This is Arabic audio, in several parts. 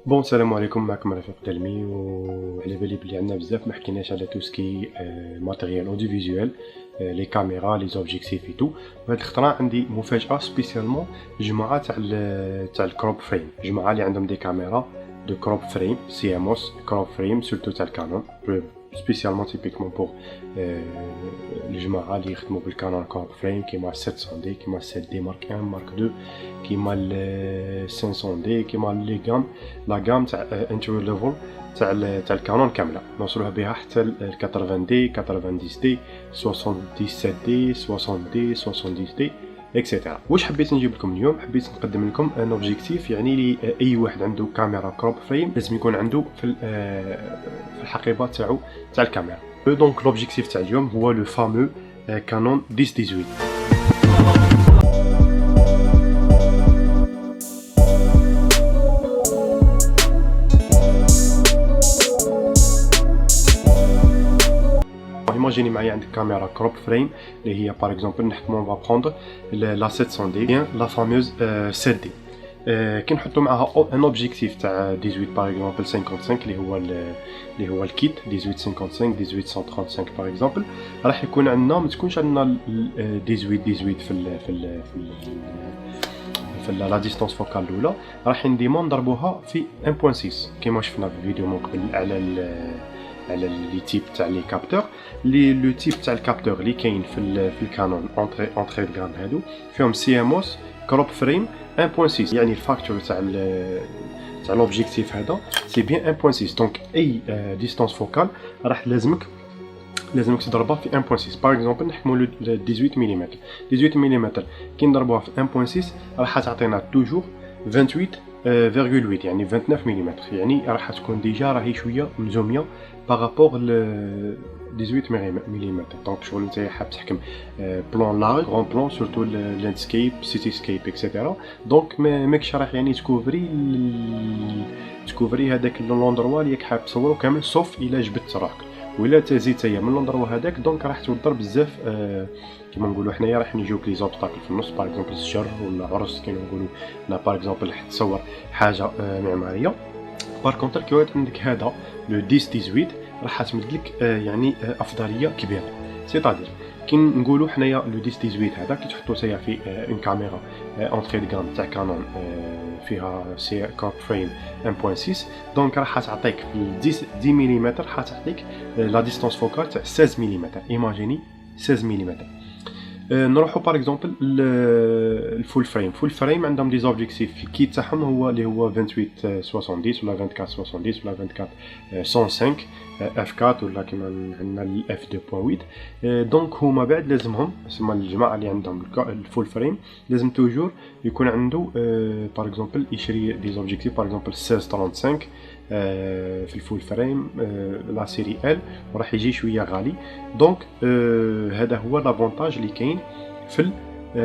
بون السلام عليكم، معكم رفيق تلمي. وعلى بالي بلي عندنا بزاف ما حكيناش على توسكي ماتيريال اوديو فيزوال، لي كاميرا، لي زوبجيكتيف اي تو. وهاد الخطره عندي مفاجاه سبيسيالمون جماعه تاع الكروب فريم، جماعه اللي عندهم دي كاميرا دو كروب فريم سي ام اوس كروب فريم سورتو تاع الكانون، سبيسيالمون تيبيكمون بور الجماعه اللي يخدموا بالكانون كروب فريم كيما 700 دي، كيما 7 دي مارك 1 مارك 2، كيما 500 دي، كيما لي غام لا غام تاع انترو ليفل تاع الكانون كامله، نوصلوها بها حتى ل 80 دي، 90 دي، 77 دي، 60 دي، 70 دي اكسيتيرا. واش حبيت نجيب لكم اليوم؟ حبيت نقدم لكم ان اوبجيكتيف يعني لي اي واحد عنده كاميرا كروب فريم لازم يكون عنده في الحقيبه تاعو تاع الكاميرا. دونك لوبجيكتيف تاع اليوم هو لو فامو كانون 1018. Imaginez معايا عندك كاميرا كروب فريم اللي هي باغ اكزومبل نحكمو فا بروندر لا 700 دي بيان لا فاموز 7 دي. كي نحطو معاها ان اوبجيكتيف تاع 18 باغ اكزومبل 55 اللي هو الكيت 1855 1835 باغ اكزومبل، راح يكون عندنا ما تكونش عندنا 18 في لا ديستانس فوكال الاولى، راح نديما نضربوها في 1.6 كيما شفنا في الفيديو من قبل على لي تيب تاع لي كابتور. لو تيب تاع الكابتور اللي كاين في الكانون اونتري غرام هادو فيهم سي ام اوس كروب فريم 1.6، يعني الفاكتور تاع لوبجيكتيف هذا سي بيان 1.6. دونك اي ديستانس فوكال راح لازمك تضربها في 1.6. باغ اكزومبل نحكموا ل 18 ملم، 18 ملم كي نضربوها في 1.6 راح تعطينا توجور 28.8 يعني 29 ملم، يعني راح تكون ديجا راهي شويه مزوميه بارابور ل 18 ملم. دونك شغل نتايا حاب تحكم بلون لارج غون بلون سورتو لاندسكيب سيتي سكيب اكسيتيرا، دونك ماكش راح يعني تكوفري هذاك لوندروا اللي راك حاب تصورو كامل سوف الا جبدت روحك. ولا تزيد تايا من لوندروا هذاك دونك راح توضر بزاف كيما نقولوا حنايا راح يجيوك لي زوبستاكل في النص، باغ اكزومبل الشجر ولا عرس كيما نقولوا، لا باغ اكزومبل تصور حاجه معماريه. بار كونتر كي واحد عندك هذا لو 10-18 راح تمدلك يعني افضليه كبيره. سيتادير كي نقولوا حنايا لو 10-18 هذا كي تحطو تايا في اون كاميرا اونتري دو غام تاع كانون فيها سي كروب فريم 1.6، دونك راح تعطيك في 10 ملم راح تعطيك لا ديستانس فوكال تاع 16 ملم. ايماجيني 16 ملم. نروحو باغ اكزومبل الفول فريم. فول فريم عندهم دي زوبجيكتيف في الكيت تاعهم هو اللي هو 28 70 ولا 24 70 ولا 24 105 اف 4 ولا كيما عندنا الاف 2.8. دونك هما بعد لازمهم تسمى الجماعه اللي عندهم الفول فريم لازم توجور يكون عنده باغ اكزومبل يشري دي زوبجيكتيف باغ اكزومبل 1635 في الفول فريم لا سيري ال، وراح يجي شويه غالي. دونك هذا هو لافونتاج اللي كاين في 10-18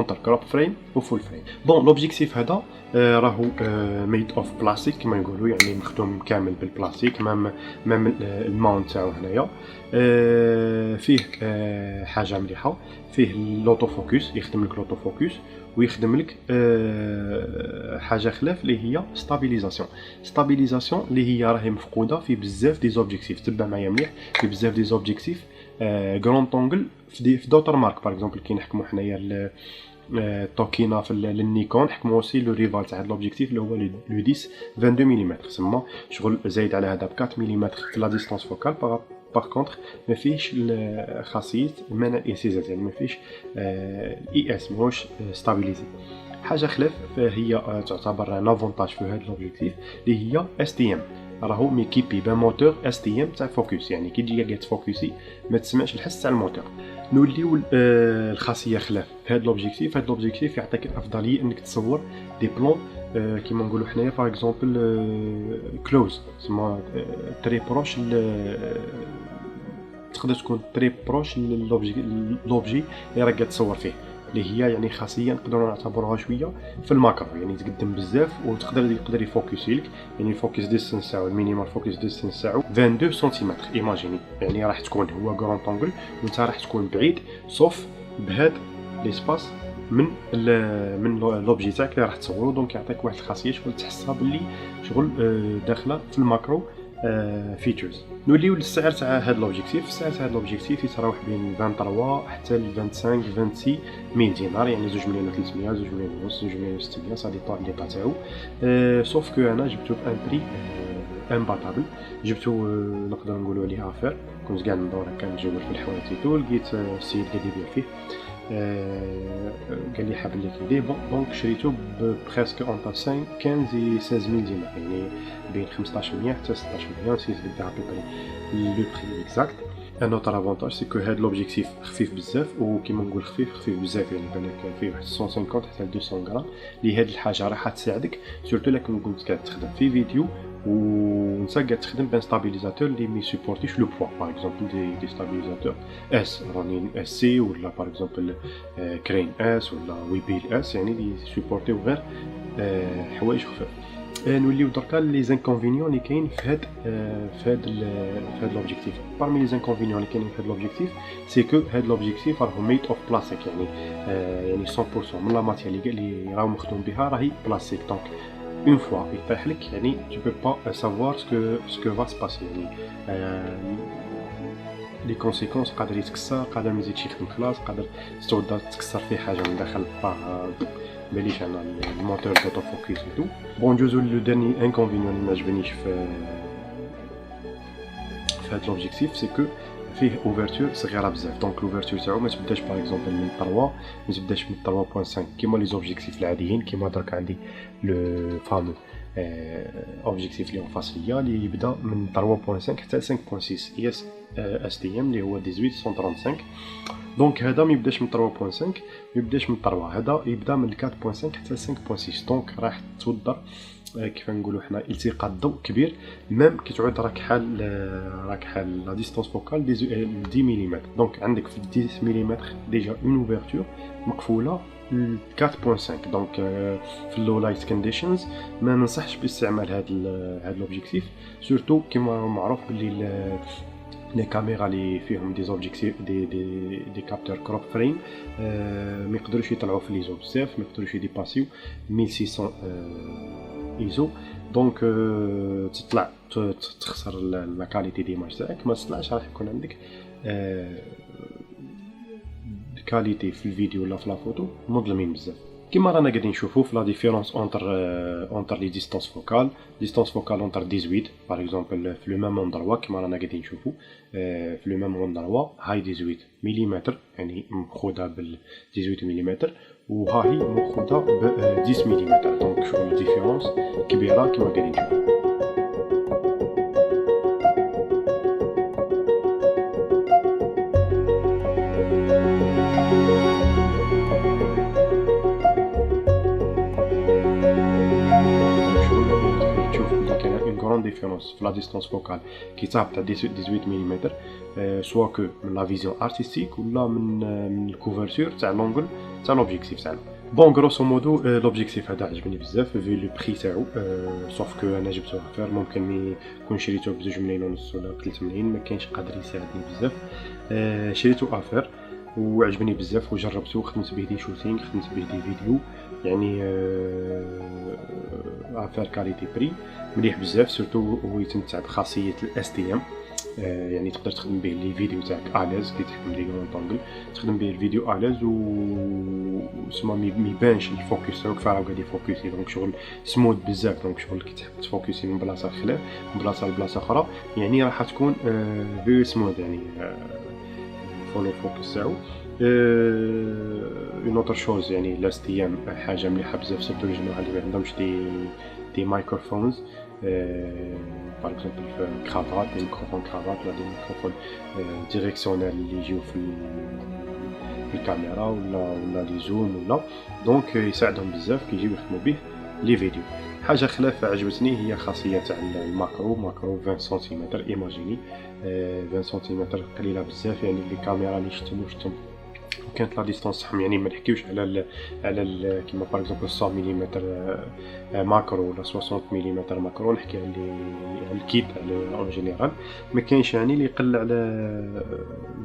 انتر كروب فريم وفول فريم. بون لوبجيكتيف هذا راهو ميد اوف بلاستيك كما يقولوا، يعني مخدوم كامل بالبلاستيك. مام الماونت تاعو هنايا فيه حاجه مليحه، فيه لوتو فوكس، يخدم لك لوتو فوكس، ويخدم لك حاجه خلاف اللي هي ستابيليزاسيون اللي هي راهي مفقوده في بزاف دي زوبجيكتيف. تبع معايا مليح في بزاف دي زوبجيكتيف غران طونغل في دوتر مارك. باغ اكزومبل كي نحكموا حنايا توكينا في النيكون، نحكموا اوسي لو ريفال تاع هذا لوبجيكتيف اللي هو لو 10 22 ملم، سما شغل زايد على هذا ب 4 ملم في لا ديستانس فوكال. باغ كونطخ ما فيهش خاصيه منع الاهتزاز، يعني ما فيهش اي اس، ماهوش ستابيليزي. حاجه خلاف هي تعتبر ان افونتاج في هذا لوبجيكتيف اللي هي اس تي ام، راهو ميكيبي بموتور اس تي ام تاع فوكس، يعني كي تجي قاعد تفوكسي ما تسمعش الحس تاع الموتور. نوليو الخاصيه خلاف في هذا لوبجيكتيف. هذا لوبجيكتيف يعطيك الافضليه انك تصور دي بلون كيما نقولوا حنايا باغ اكزومبل كلوز، تسمى تري بروش، تقدر تكون تري بروش لوبجي اللي راك قاعد تصور فيه، اللي هي يعني خاصيه نقدروا نعتبروها شويه في الماكرو، يعني تقدم بزاف يقدر يفوكسي لك. يعني الفوكس ديستانس تاعو المينيمال فوكس ديستانس تاعو 22 سنتيمتر ايماجيني، يعني راح تكون هو غران طونغل وانت راح تكون بعيد صوف بهاد ليسباس من لوبجي تاعك اللي راح تصورو. دونك يعطيك واحد الخاصيه شغل تحسها باللي شغل داخله في الماكرو فيتشرز. نوليو للسعر تاع هاد لوبجيكتيف. السعر تاع هاد لوبجيكتيف يتراوح بين 23 حتى ل 25 26 ميل دينار، يعني 2 مليون و 300 2 مليون ونص 2 مليون و 600 سا ديبون ليطا تاعو. سوف كو انا جبتو بان بري امباتابل، جبتو نقدر نقولوا عليه افير. كنت كاع ندور هكا نجول في الحوايج تيتو، لقيت السيد قاعد يبيع فيه، قال لي حاب لي كيدي بون. دونك شريته بريسك اونطا 15 و 16 ميل دينار، يعني بين 1500 حتى 1600 نسيت بالدار لو بري اكزاكت. ان اوتر افونتاج سي كو هاد لوبجيكتيف خفيف بزاف، وكيما نقول خفيف بزاف يعني بالك فيه واحد 150 حتى 200 غرام. لي هاد الحاجه راح تساعدك سورتو الا كنت قاعد تخدم في فيديو ونسى قاعد تخدم بان ستابيليزاتور اللي مي سيبورتيش لو بوا. باغ اكزومبل دي ستابيليزاتور اس رانين اس سي، ولا باغ اكزومبل كرين اس ولا ويبيل اس، يعني اللي سيبورتيو غير حوايج خفاف. نوليو دركا لي زانكونفينيون اللي كاين في هاد لوبجيكتيف. بارمي لي زانكونفينيون اللي كاينين في هاد لوبجيكتيف سي كو هاد لوبجيكتيف راهو ميت اوف بلاستيك، يعني 100% من لا ماتيير اللي راهو مخدوم بها راهي بلاستيك. دونك اون فوا يطيح لك يعني tu peux pas savoir ce que va se passer، يعني لي كونسيكونس قادر يتكسر، قادر ما يزيدش يخدم خلاص، قادر تتوضا تكسر فيه حاجه من داخل باليش انا الموتور دوتو فوكس و تو. بون جوزو لو داني انكونفينيون اللي ما عجبنيش في هاد لوبجيكتيف سي كو فيه اوفرتور صغيره بزاف. دونك الاوفرتور تاعو ما تبداش باغ اكزومبل من 3، ما تبداش من 3.5 كيما لي زوبجيكتيف العاديين. كيما درك عندي لو فامو اوبجيكتيف اللي فاس ليا اللي يبدا من 3.5 حتى 5.6 اس اس تي ام اللي هو 1835. دونك هذا ما يبداش من 3.5، ما يبداش من 3، هذا يبدا من 4.5 حتى 5.6. دونك راح توضر كيف نقولوا حنا التقاط ضوء كبير، ميم كي تعود راك حال لا ديستانس فوكال 10 ملم. دونك عندك في 10 ملم ديجا اون اوفرتور مقفوله 4.5. دونك في اللو لايت كونديشنز ما ننصحش باستعمال هاد لوبجيكتيف، سورتو كيما معروف باللي لي كاميرا اللي فيهم دي زوبجيكتيف دي كابتور كروب فريم ما يقدروش يطلعوا في ليزو بزاف، ما يقدروش يديباسيو 1600 ايزو. دونك تطلع تخسر لا كاليتي ديماج تاعك، ما تطلعش راح يكون عندك كاليتي في الفيديو ولا في لا فوتو مظلمين بزاف. كيما رانا قاعدين نشوفوا في لا ديفيرونس اونتر لي ديستانس فوكال اونتر 18 باغ اكزومبل في لو ميم اندروا كيما رانا قاعدين نشوفوا في لو ميم اندروا هاي 18 ملم يعني مخوده بال 18 ملم، وها هي مخوده ب 10 ملم. دونك شغل ديفيرونس كبيره كيما قاعدين نشوفوا. ديفيرونس في لا ديستانس فوكال كي تاع 18 ملم، سوا كو من لا فيزيون ارتستيك ولا من الكوفرتور تاع لونغل تاع لوبجيكتيف تاعنا. بون غروسو مودو لوبجيكتيف هذا عجبني بزاف في لو بري تاعو، سوف كو انا جبته افير ممكن كون شريته ب 2 مليون ونص ولا 3 ملايين ما كاينش قادر يساعدني بزاف. شريته افير وعجبني بزاف وجربته وخدمت به دي شوتينغ، خدمت به دي فيديو، يعني افير كاليتي بري مليح بزاف. سورتو هو يتمتع بخاصيه الاس تي ام، يعني تقدر تخدم به لي فيديو تاعك اليز كي تحكم لي غون طونغل تخدم به الفيديو اليز وسما ما يبانش الفوكس تاعك فراو قاعد يفوكسي. دونك شغل سموث بزاف، دونك شغل كي تحب تفوكسي من بلاصه خلاف من بلاصه لبلاصه اخرى يعني راح تكون فيري سموث، يعني فولو فوكس تاعو. اون اوتر شوز يعني لاس تي ام حاجه مليحه بزاف، سورتو الجماعه اللي ما عندهمش دي مايكروفونز باغ اكزومبل في كرافات، دي ميكروفون كرافات ولا دي ميكروفون ديريكسيونيل اللي يجيو في الكاميرا ولا لي زوم ولا. دونك يساعدهم بزاف كي يجيو يخدموا به لي فيديو. حاجه خلاف عجبتني هي خاصيه تاع الماكرو 20 سنتيمتر. ايماجيني 20 سنتيمتر قليله بزاف، يعني لي كاميرا اللي شفتهم وكانت لا ديستونس تاعهم، يعني ما نحكيوش على كيما باغ اكزومبل 100 ملم ماكرو ولا 60 ملم ماكرو، نحكي على الكيت اون جينيرال. ما كاينش يعني اللي يقل على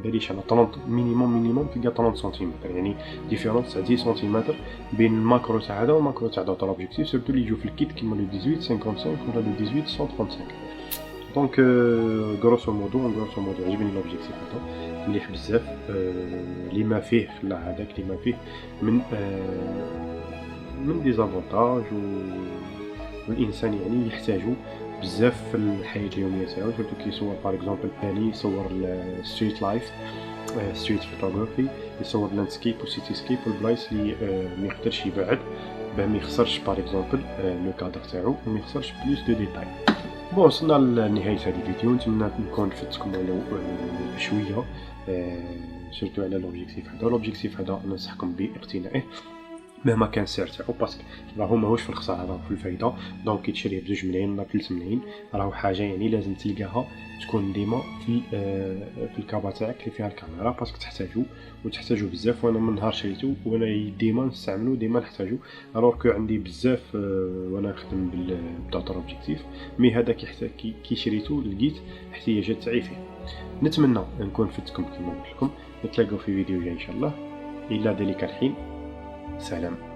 باليش على 30 مينيموم تلقى 30 سنتيمتر، يعني ديفيرونس تاع 10 سنتيمتر بين الماكرو تاع هذا والماكرو تاع دوطر اوبجيكتيف، سورتو اللي يجوا في الكيت كيما لو 18 55 ولا لو 18 135. دونك غروسو مودو عجبني لوبجيكتيف هذا مليح بزاف. لما فيه لا هذاك لما فيه من ديزافونتاج والانسان يعني يحتاجو بزاف في الحياه اليوميه تاعو، سورتو كيصور باغ اكزومبل ثاني يصور الستريت لايف، ستريت فوتوغرافي، يصور لاندسكيب وسيتي سكيب والبلايص اللي ما يقدرش يبعد باه ما يخسرش باغ اكزومبل لو كادر تاعو وما يخسرش بلوس دو ديتاي. بون وصلنا لنهاية هذا الفيديو، نتمنى نكون فدتكم ولو شويه سورتو على لوبجيكتيف هذا ننصحكم باقتنائه مهما كان السعر تاعو، باسكو راهو ماهوش في الخساره، راهو في الفايده. دونك كي تشريه ب2 ملايين ولا 3 ملايين راهو حاجه يعني لازم تلقاها تكون ديما في الكابا تاعك اللي فيها الكاميرا، باسكو تحتاجو بزاف. وانا من نهار شريتو وانا ديما نستعملو، ديما نحتاجو، الوغ كو عندي بزاف وانا نخدم بالدوطر اوبجيكتيف، مي هذا كي شريتو لقيت احتياجات تاعي فيه. نتمنى نكون فدتكم كما قلت لكم. نتلاقاو في فيديو جاي ان شاء الله. الى ذلك الحين، سلام.